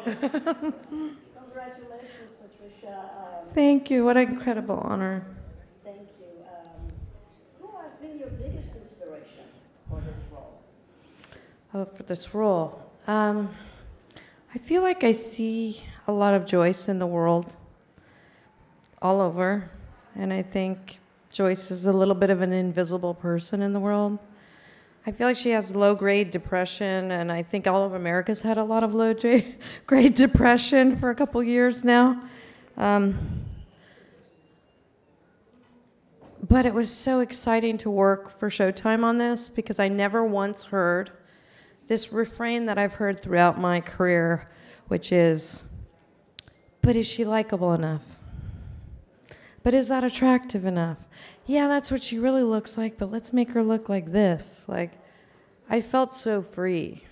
Congratulations, Patricia. Thank you. What an incredible honor. Thank you. Who has been your biggest inspiration for this role? Oh, for this role. I feel like I see a lot of Joyce in the world, all over. And I think Joyce is a little bit of an invisible person in the world. I feel like she has low-grade depression, and I think all of America's had a lot of low-grade depression for a couple years now. But it was so exciting to work for Showtime on this because I never once heard this refrain that I've heard throughout my career, which is, but is she likable enough? But is that attractive enough? Yeah, that's what she really looks like, but let's make her look like this. Like, I felt so free.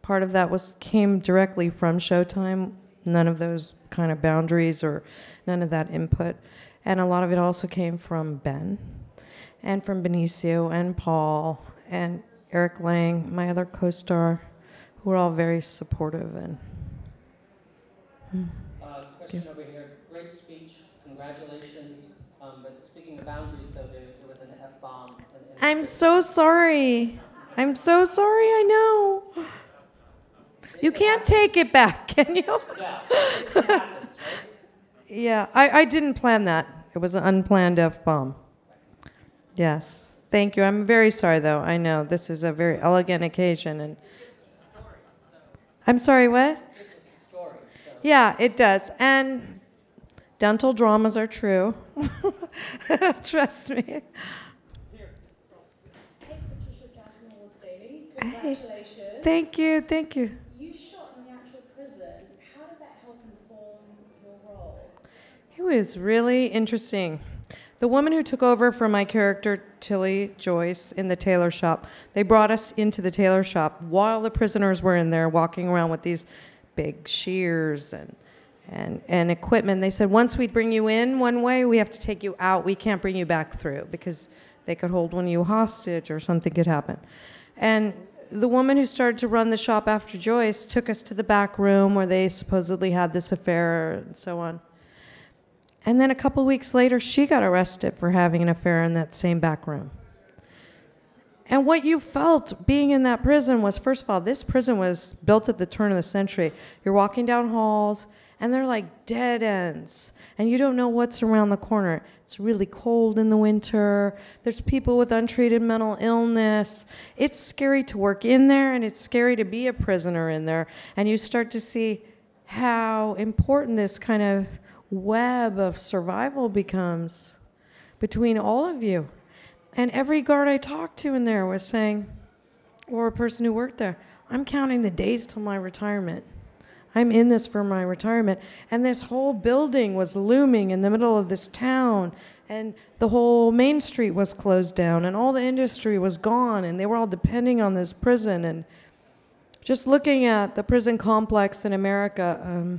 Part of that came directly from Showtime, none of those kind of boundaries or none of that input. And a lot of it also came from Ben and from Benicio and Paul and Eric Lang, my other co-star, who were all very supportive. And question over here. Great speech. Congratulations. But speaking of boundaries, though, there was an F-bomb. I'm so sorry. I'm so sorry, I know. You can't take it back, can you? Yeah, it happens, right? Yeah, I didn't plan that. It was an unplanned F-bomb. Yes. Thank you. I'm very sorry, though. I know this is a very elegant occasion. And I'm sorry, what? Yeah, it does. And dental dramas are true. Trust me. Hey, Patricia Congratulations. Thank you, thank you. You shot in the actual prison. How did that help inform your role? It was really interesting. The woman who took over for my character, Tilly Joyce, in the tailor shop, they brought us into the tailor shop while the prisoners were in there walking around with these big shears and equipment. They said, once we bring you in one way, we have to take you out. We can't bring you back through because they could hold one of you hostage or something could happen. And the woman who started to run the shop after Joyce took us to the back room where they supposedly had this affair and so on. And then a couple weeks later, she got arrested for having an affair in that same back room. And what you felt being in that prison was, first of all, this prison was built at the turn of the century. You're walking down halls, and they're like dead ends, and you don't know what's around the corner. It's really cold in the winter. There's people with untreated mental illness. It's scary to work in there, and it's scary to be a prisoner in there. And you start to see how important this kind of web of survival becomes between all of you. And every guard I talked to in there was saying, or a person who worked there, I'm counting the days till my retirement. I'm in this for my retirement. And this whole building was looming in the middle of this town, and the whole main street was closed down, and all the industry was gone, and they were all depending on this prison. And just looking at the prison complex in America,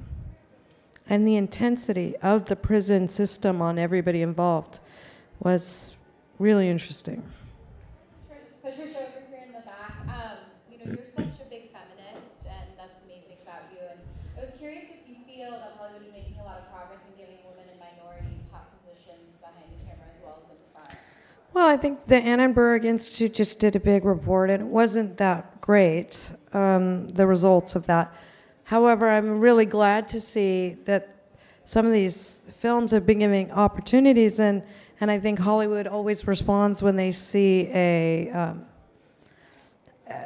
and the intensity of the prison system on everybody involved was really interesting. Patricia, over here in the back, you're such a big feminist, and that's amazing about you. And I was curious if you feel that Hollywood is making a lot of progress in giving women and minorities top positions behind the camera as well as in the front. Well, I think the Annenberg Institute just did a big report, and it wasn't that great, the results of that. However, I'm really glad to see that some of these films have been giving opportunities, and I think Hollywood always responds when they see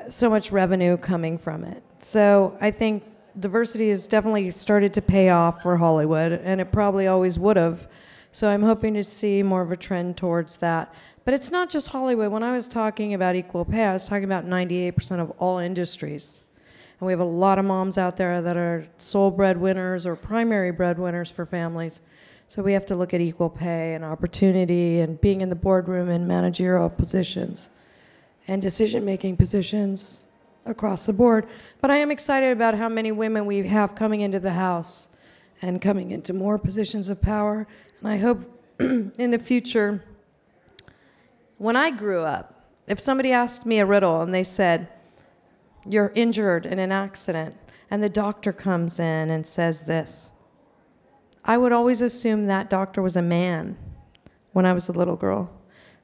so much revenue coming from it. So I think diversity has definitely started to pay off for Hollywood, and it probably always would have. So I'm hoping to see more of a trend towards that. But it's not just Hollywood. When I was talking about equal pay, I was talking about 98% of all industries. And we have a lot of moms out there that are sole breadwinners or primary breadwinners for families. So we have to look at equal pay and opportunity and being in the boardroom and managerial positions and decision-making positions across the board. But I am excited about how many women we have coming into the House and coming into more positions of power. And I hope in the future, when I grew up, if somebody asked me a riddle and they said, you're injured in an accident, and the doctor comes in and says this. I would always assume that doctor was a man when I was a little girl.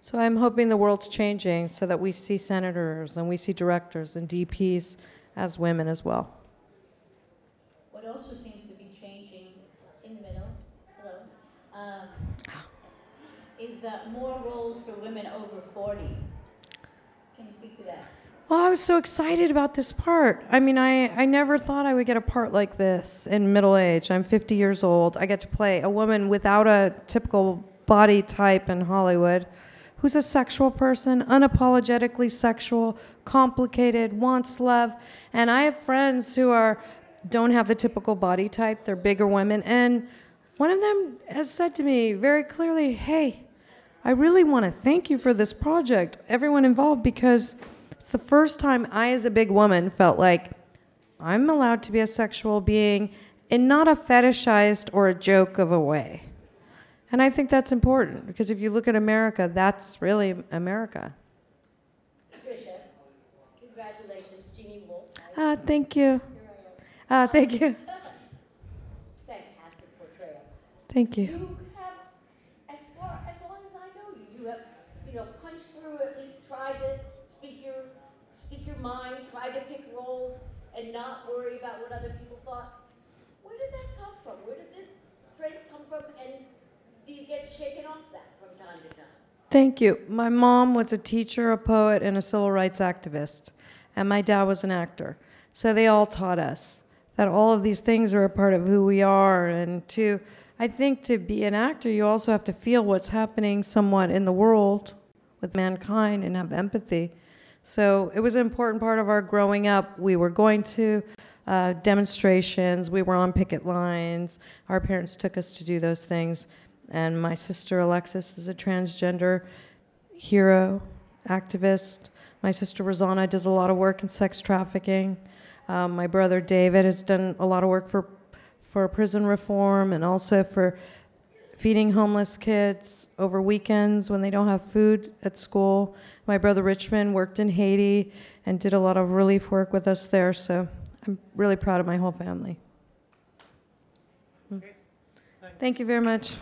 So I'm hoping the world's changing so that we see senators and we see directors and DPs as women as well. What also seems to be changing in the middle, hello, is more roles for women over 40. Can you speak to that? Well, I was so excited about this part. I mean, I never thought I would get a part like this in middle age. I'm 50 years old. I get to play a woman without a typical body type in Hollywood, who's a sexual person, unapologetically sexual, complicated, wants love. And I have friends who don't have the typical body type. They're bigger women. And one of them has said to me very clearly, hey, I really want to thank you for this project, everyone involved, because it's the first time I, as a big woman, felt like I'm allowed to be a sexual being in not a fetishized or a joke of a way. And I think that's important, because if you look at America, that's really America. Patricia, congratulations, Jeannie Wolf. Thank you. Thank you. Fantastic portrayal. Thank you. You have, as long as I know you, you have, punched through, at least tried to speak your mind, tried to pick roles, and not worry about what other people thought. Where did that come from? Where did this strength come from? And do you get shaken off that from time to time? Thank you. My mom was a teacher, a poet, and a civil rights activist. And my dad was an actor. So they all taught us that all of these things are a part of who we are. And I think to be an actor, you also have to feel what's happening somewhat in the world with mankind and have empathy. So it was an important part of our growing up. We were going to demonstrations. We were on picket lines. Our parents took us to do those things. And my sister Alexis is a transgender hero, activist. My sister Rosanna does a lot of work in sex trafficking. My brother David has done a lot of work for prison reform and also for feeding homeless kids over weekends when they don't have food at school. My brother Richmond worked in Haiti and did a lot of relief work with us there. So I'm really proud of my whole family. Okay. Thank you very much.